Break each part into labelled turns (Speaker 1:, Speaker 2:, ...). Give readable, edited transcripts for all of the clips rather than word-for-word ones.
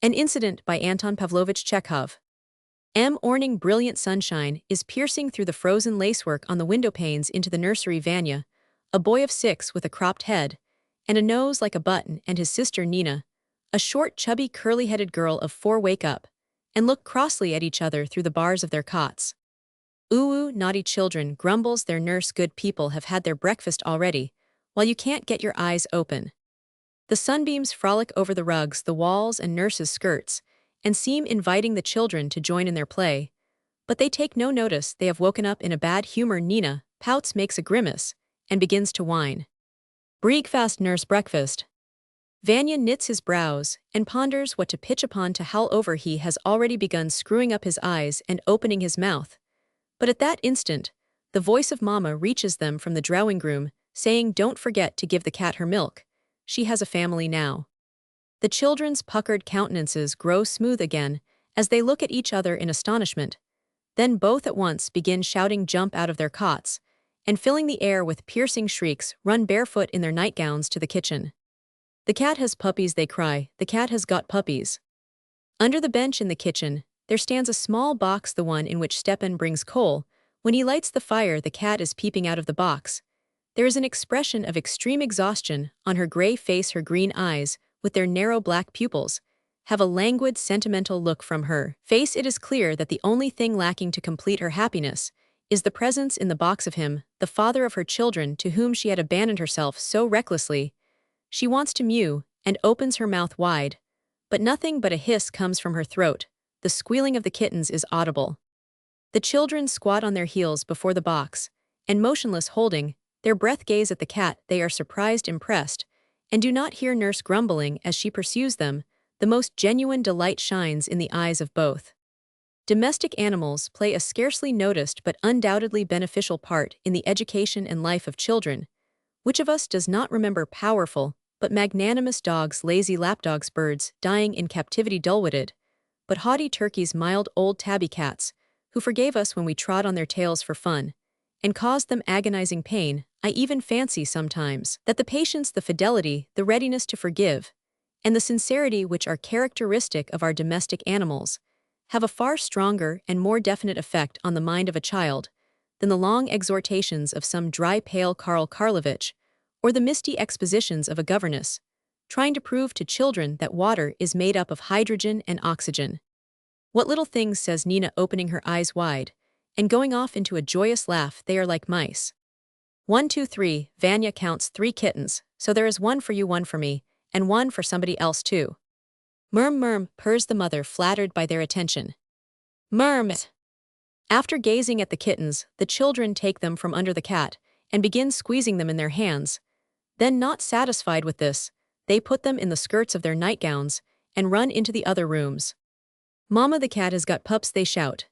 Speaker 1: An Incident by Anton Pavlovich Chekhov. Morning brilliant sunshine is piercing through the frozen lacework on the window panes into the nursery. Vanya, a boy of 6 with a cropped head, and a nose like a button, and his sister Nina, a short, chubby, curly-headed girl of 4, wake up and look crossly at each other through the bars of their cots. Ooh, naughty children, grumbles their nurse. Good people have had their breakfast already, while you can't get your eyes open. The sunbeams frolic over the rugs, the walls, and nurses' skirts, and seem inviting the children to join in their play. But they take no notice. They have woken up in a bad humor. Nina pouts, makes a grimace, and begins to whine. Break fast, nurse, breakfast. Vanya knits his brows and ponders what to pitch upon to howl over. He has already begun screwing up his eyes and opening his mouth. But at that instant, the voice of Mama reaches them from the drawing room, saying, "Don't forget to give the cat her milk. She has a family now." The children's puckered countenances grow smooth again as they look at each other in astonishment. Then both at once begin shouting, jump out of their cots, and filling the air with piercing shrieks, run barefoot in their nightgowns to the kitchen. "The cat has puppies," they cry. "The cat has got puppies." Under the bench in the kitchen, there stands a small box, the one in which Stepan brings coal. When he lights the fire, the cat is peeping out of the box. There is an expression of extreme exhaustion on her gray face. Her green eyes, with their narrow black pupils, have a languid, sentimental look from her face. It is clear that the only thing lacking to complete her happiness is the presence in the box of him, the father of her children, to whom she had abandoned herself so recklessly. She wants to mew, and opens her mouth wide, but nothing but a hiss comes from her throat. The squealing of the kittens is audible. The children squat on their heels before the box, and motionless, holding their breath, gaze at the cat. They are surprised, impressed, and do not hear nurse grumbling as she pursues them. The most genuine delight shines in the eyes of both. Domestic animals play a scarcely noticed but undoubtedly beneficial part in the education and life of children. Which of us does not remember powerful but magnanimous dogs, lazy lapdogs, birds dying in captivity, dull-witted but haughty turkeys, mild old tabby cats, who forgave us when we trod on their tails for fun, and caused them agonizing pain? I even fancy sometimes that the patience, the fidelity, the readiness to forgive, and the sincerity which are characteristic of our domestic animals have a far stronger and more definite effect on the mind of a child than the long exhortations of some dry, pale Karl Karlovich, or the misty expositions of a governess, trying to prove to children that water is made up of hydrogen and oxygen. "What little things," says Nina, opening her eyes wide and going off into a joyous laugh. "They are like mice." 1, 2, 3, Vanya counts 3 kittens, "So there is one for you, one for me, and one for somebody else too." "Murm, murm," purrs the mother, flattered by their attention. "Murm." After gazing at the kittens, the children take them from under the cat and begin squeezing them in their hands. Then, not satisfied with this, they put them in the skirts of their nightgowns and run into the other rooms. "Mama, the cat has got pups," they shout.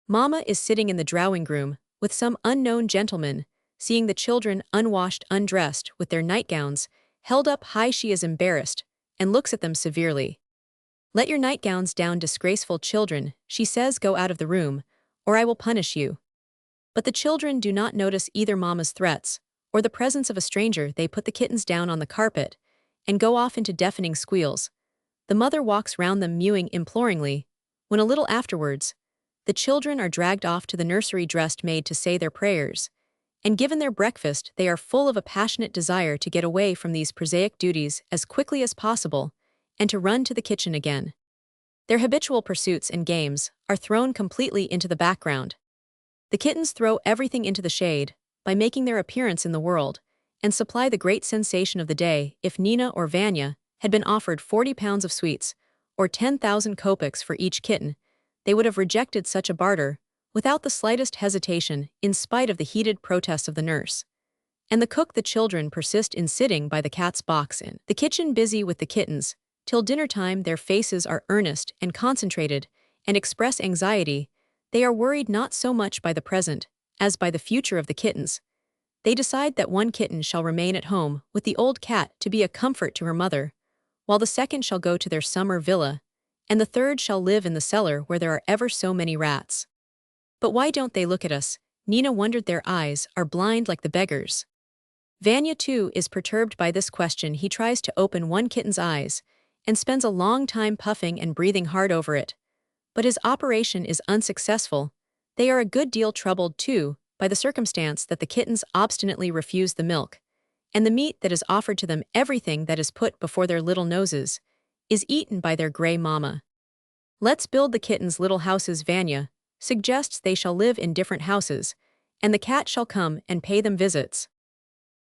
Speaker 1: Mama is sitting in the drawing room with some unknown gentleman. Seeing the children unwashed, undressed, with their nightgowns held up high, she is embarrassed and looks at them severely. "Let your nightgowns down, disgraceful children," she says. "Go out of the room, or I will punish you." But the children do not notice either Mama's threats or the presence of a stranger. They put the kittens down on the carpet and go off into deafening squeals. The mother walks round them, mewing imploringly, when a little afterwards, the children are dragged off to the nursery, dressed, made to say their prayers, and given their breakfast. They are full of a passionate desire to get away from these prosaic duties as quickly as possible and to run to the kitchen again. Their habitual pursuits and games are thrown completely into the background. The kittens throw everything into the shade by making their appearance in the world and supply the great sensation of the day. If Nina or Vanya had been offered 40 pounds of sweets or 10,000 kopecks for each kitten, they would have rejected such a barter without the slightest hesitation, in spite of the heated protests of the nurse and the cook. The children persist in sitting by the cat's box in the kitchen, busy with the kittens, till dinner time. Their faces are earnest and concentrated and express anxiety. They are worried not so much by the present as by the future of the kittens. They decide that one kitten shall remain at home with the old cat to be a comfort to her mother, while the second shall go to their summer villa, and the third shall live in the cellar where there are ever so many rats. "But why don't they look at us?" Nina wondered. "Their eyes are blind like the beggars." Vanya, too, is perturbed by this question. He tries to open one kitten's eyes and spends a long time puffing and breathing hard over it. But his operation is unsuccessful. They are a good deal troubled, too, by the circumstance that the kittens obstinately refuse the milk, and the meat that is offered to them, everything that is put before their little noses, is eaten by their gray mama. Let's build the kittens little houses. Vanya suggests they shall live in different houses, and the cat shall come and pay them visits.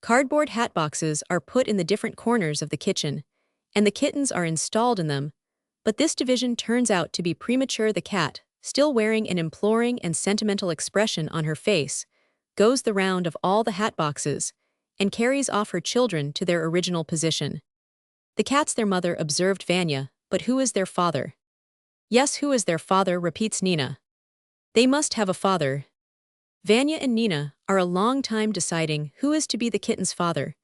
Speaker 1: Cardboard hatboxes are put in the different corners of the kitchen, and the kittens are installed in them, but this division turns out to be premature. The cat, still wearing an imploring and sentimental expression on her face, goes the round of all the hatboxes, and carries off her children to their original position. The cat's their mother, observed Vanya, but who is their father? Yes, who is their father, repeats Nina. They must have a father. Vanya and Nina are a long time deciding who is to be the kitten's father,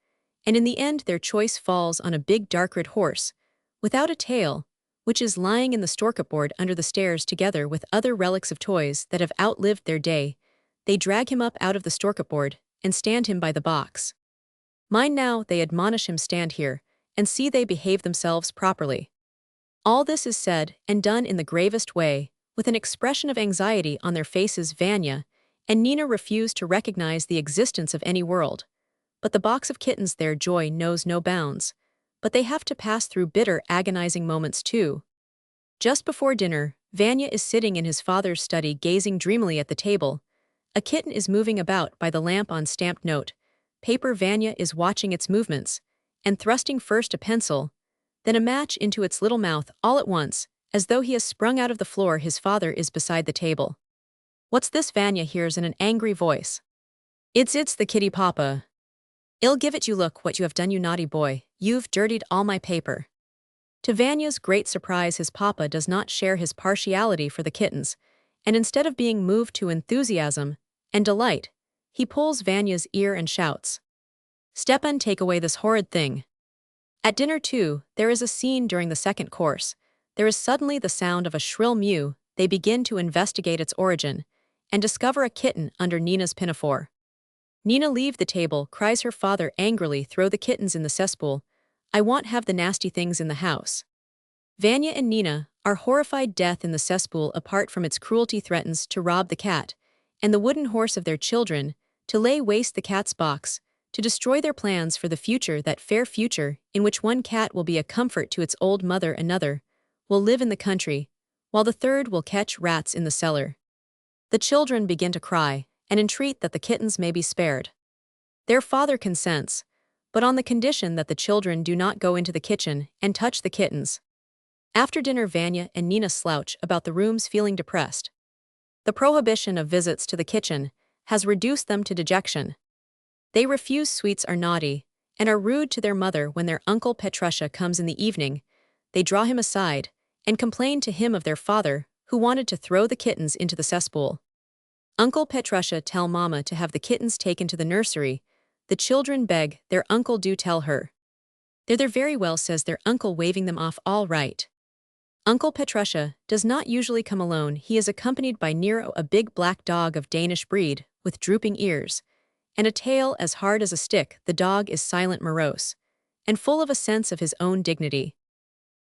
Speaker 1: and in the end their choice falls on a big dark red horse, without a tail, which is lying in the store-cupboard under the stairs together with other relics of toys that have outlived their day. They drag him up out of the store-cupboard and stand him by the box. Mind now, they admonish him, stand here, and see they behave themselves properly. All this is said and done in the gravest way, with an expression of anxiety on their faces. Vanya and Nina refuse to recognize the existence of any world, but the box of kittens, their joy knows no bounds. But they have to pass through bitter, agonizing moments too. Just before dinner, Vanya is sitting in his father's study gazing dreamily at the table. A kitten is moving about by the lamp on stamped note paper. Vanya is watching its movements, and thrusting first a pencil, then a match into its little mouth all at once, as though he has sprung out of the floor. His father is beside the table. What's this? Vanya hears in an angry voice. It's the kitty, papa. I'll give it you. Look what you have done, you naughty boy. You've dirtied all my paper. To Vanya's great surprise, his papa does not share his partiality for the kittens, and instead of being moved to enthusiasm and delight, he pulls Vanya's ear and shouts, "Stepan, take away this horrid thing." At dinner too, there is a scene. During the second course, there is suddenly the sound of a shrill mew. They begin to investigate its origin, and discover a kitten under Nina's pinafore. Nina, leave the table, cries her father angrily, throw the kittens in the cesspool. I won't have the nasty things in the house. Vanya and Nina are horrified. Death in the cesspool, apart from its cruelty, threatens to rob the cat and the wooden horse of their children, to lay waste the cat's box, to destroy their plans for the future, that fair future in which one cat will be a comfort to its old mother, another will live in the country, while the third will catch rats in the cellar. The children begin to cry and entreat that the kittens may be spared. Their father consents, but on the condition that the children do not go into the kitchen and touch the kittens. After dinner, Vanya and Nina slouch about the rooms feeling depressed. The prohibition of visits to the kitchen has reduced them to dejection. They refuse sweets, are naughty, and are rude to their mother. When their uncle Petrusha comes in the evening, they draw him aside and complain to him of their father, who wanted to throw the kittens into the cesspool. Uncle Petrusha tell Mama to have the kittens taken to the nursery. The children beg their uncle, do tell her. They're very well, says their uncle, waving them off. All right. Uncle Petrusha does not usually come alone. He is accompanied by Nero, a big black dog of Danish breed, with drooping ears and a tail as hard as a stick. The dog is silent, morose, and full of a sense of his own dignity.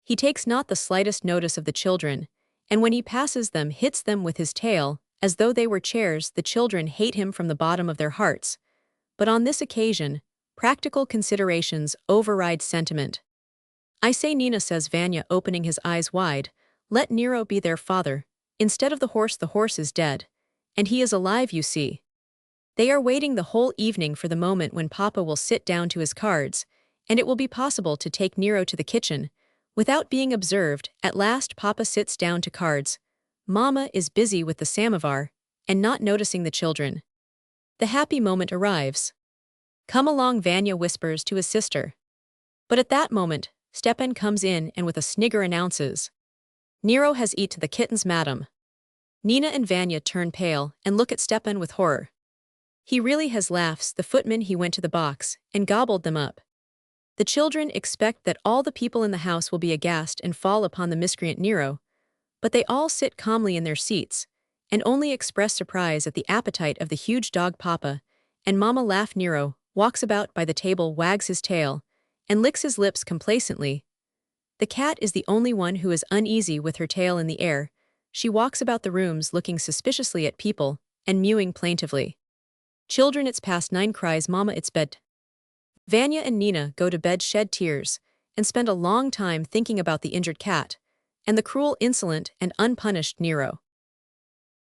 Speaker 1: He takes not the slightest notice of the children, and when he passes them, hits them with his tail, as though they were chairs. The children hate him from the bottom of their hearts, but on this occasion, practical considerations override sentiment. I say, Nina, says Vanya, opening his eyes wide, let Nero be their father. Instead of the horse is dead, and he is alive, you see. They are waiting the whole evening for the moment when Papa will sit down to his cards, and it will be possible to take Nero to the kitchen without being observed. At last Papa sits down to cards. Mama is busy with the samovar and not noticing the children. The happy moment arrives. Come along, Vanya whispers to his sister. But at that moment, Stepan comes in and with a snigger announces, Nero has eaten the kittens, madam. Nina and Vanya turn pale and look at Stepan with horror. He really has, laughs the footman. He went to the box and gobbled them up. The children expect that all the people in the house will be aghast and fall upon the miscreant Nero, but they all sit calmly in their seats and only express surprise at the appetite of the huge dog. Papa and Mama laugh. Nero walks about by the table, wags his tail, and licks his lips complacently. The cat is the only one who is uneasy with her tail in the air. She walks about the rooms looking suspiciously at people and mewing plaintively. Children, it's past 9, cries Mama, it's bed. Vanya and Nina go to bed, shed tears, and spend a long time thinking about the injured cat and the cruel, insolent, and unpunished Nero.